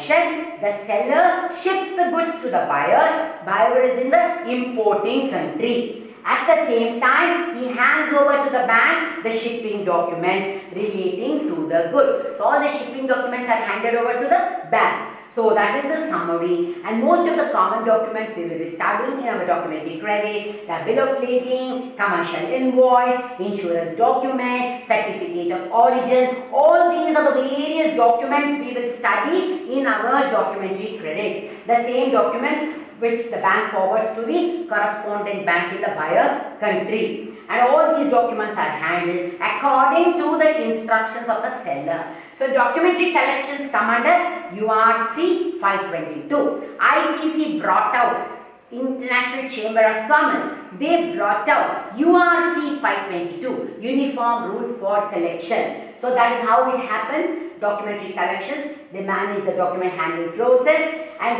collection, the seller ships the goods to the buyer. Buyer is in the importing country. At the same time, he hands over to the bank the shipping documents relating to the goods. So all the shipping documents are handed over to the bank. So that is the summary, and most of the common documents we will be studying in our documentary credit: the bill of lading, commercial invoice, insurance document, certificate of origin. All these are the various documents we will study in our documentary credit. The same documents which the bank forwards to the correspondent bank in the buyer's country. And all these documents are handled according to the instructions of the seller. So documentary collections come under URC 522. ICC brought out, International Chamber of Commerce, they brought out URC 522, Uniform Rules for Collection. So that is how it happens. Documentary collections, they manage the document handling process, and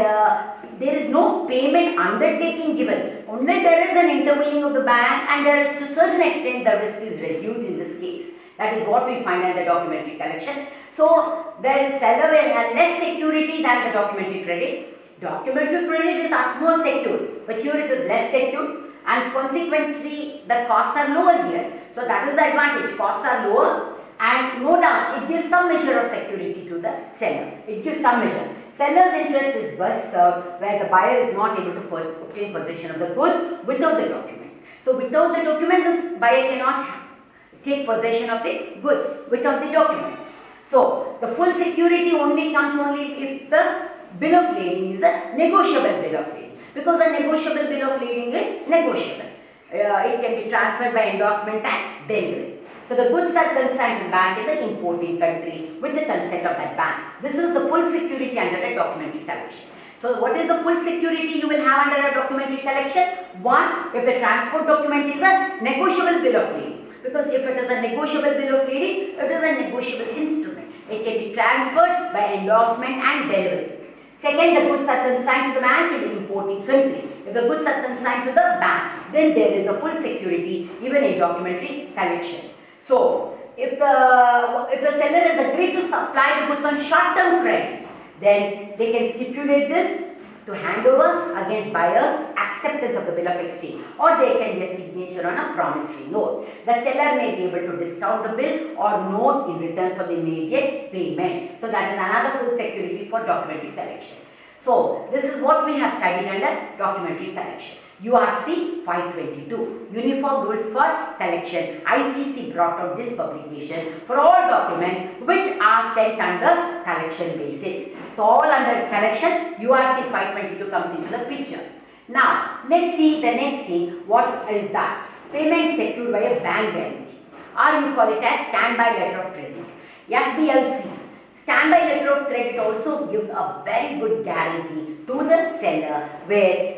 there is no payment undertaking given. Only there is an intervening of the bank, and there is, to a certain extent, the risk is reduced in this case. That is what we find under documentary collection. So the seller will have less security than the documentary credit. Documentary credit is utmost secure, but here it is less secure, and consequently the costs are lower here. So that is the advantage. Costs are lower, and no doubt it gives some measure of security to the seller. It gives some measure. Seller's interest is best served where the buyer is not able to obtain possession of the goods without the documents. So without the documents, the buyer cannot take possession of the goods without the documents. So the full security only comes if the bill of lading is a negotiable bill of lading, because a negotiable bill of lading is negotiable. It can be transferred by endorsement and delivery. So the goods are consigned to the bank in the importing country with the consent of that bank. This is the full security under a documentary collection. So what is the full security you will have under a documentary collection? One, if the transport document is a negotiable bill of lading. Because if it is a negotiable bill of lading, it is a negotiable instrument. It can be transferred by endorsement and delivery. Second, the goods are consigned to the bank in the importing country. If the goods are consigned to the bank, then there is a full security even in documentary collection. So, if the seller has agreed to supply the goods on short-term credit, then they can stipulate this to hand over against buyer's acceptance of the bill of exchange, or there can be a signature on a promissory note. The seller may be able to discount the bill or note in return for the immediate payment. So that is another full security for documentary collection. So this is what we have studied under documentary collection. URC 522, Uniform Rules for Collection. ICC brought out this publication for all documents which are sent under collection basis. So all under collection, URC 522 comes into the picture. Now, let's see the next thing. What is that? Payment secured by a bank guarantee, or you call it as standby letter of credit. SBLCs. Standby letter of credit also gives a very good guarantee to the seller, where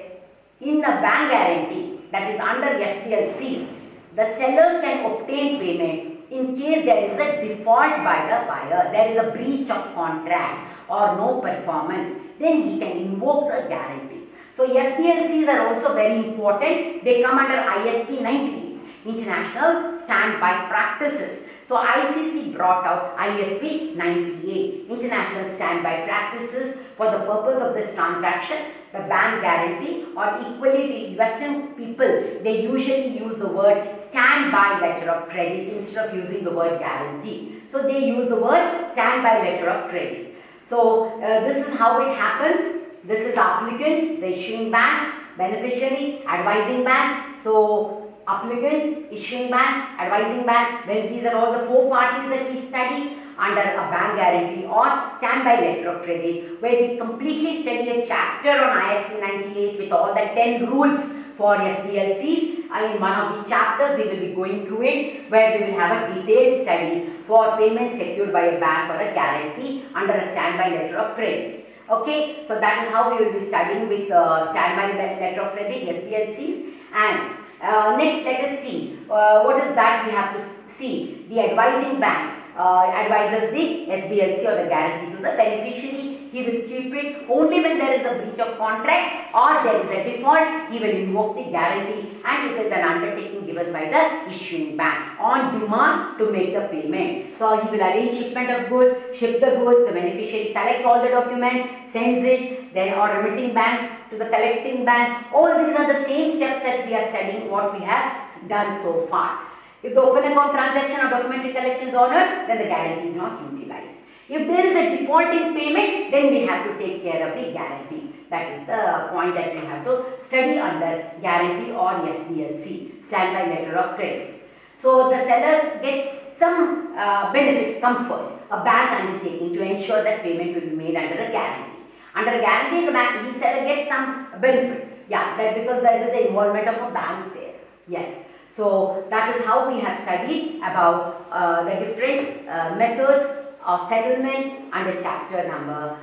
in a bank guarantee, that is under SBLCs, the seller can obtain payment in case there is a default by the buyer, there is a breach of contract or no performance, then he can invoke the guarantee. So SBLCs are also very important. They come under ISP 98, International Standby Practices. So ICC brought out ISP 98, International Standby Practices, for the purpose of this transaction. The bank guarantee, or equally the Western people, they usually use the word standby letter of credit instead of using the word guarantee. So they use the word standby letter of credit. So this is how it happens. This is the applicant, the issuing bank, beneficiary, advising bank. So applicant, issuing bank, advising bank, when these are all the four parties that we study under a bank guarantee or standby letter of credit, where we completely study a chapter on ISP 98 with all the 10 rules for SBLCs. In one of the chapters we will be going through it, where we will have a detailed study for payment secured by a bank or a guarantee under a standby letter of credit. Okay, so that is how we will be studying with standby letter of credit, SBLCs. And next, let us see what is that we have to see. The advising bank advises the SBLC or the guarantee to the beneficiary he will keep it only when there is a breach of contract or there is a default. He will invoke the guarantee, and it is an undertaking given by the issuing bank on demand to make the payment. So he will arrange shipment of goods, ship the goods, the beneficiary collects all the documents, sends it, then or remitting bank to the collecting bank. All these are the same steps that we are studying what we have done so far. If the open account transaction or documentary collection is honored, then the guarantee is not utilized. If there is a defaulting payment, then we have to take care of the guarantee. That is the point that we have to study under guarantee or SDLC, standby letter of credit. So the seller gets some benefit, comfort, a bank undertaking to ensure that payment will be made under a guarantee. Under a guarantee, the seller gets some benefit. Yeah, that because there is the involvement of a bank there. Yes. So that is how we have studied about the different methods of settlement under chapter number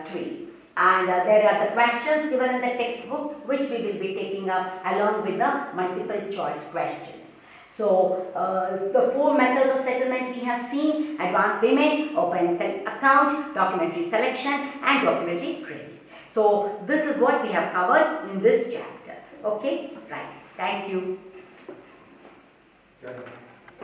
3. And there are the questions given in the textbook, which we will be taking up along with the multiple choice questions. So the 4 methods of settlement we have seen: advance payment, open account, documentary collection, and documentary credit. So this is what we have covered in this chapter. Okay, right. Thank you. Okay.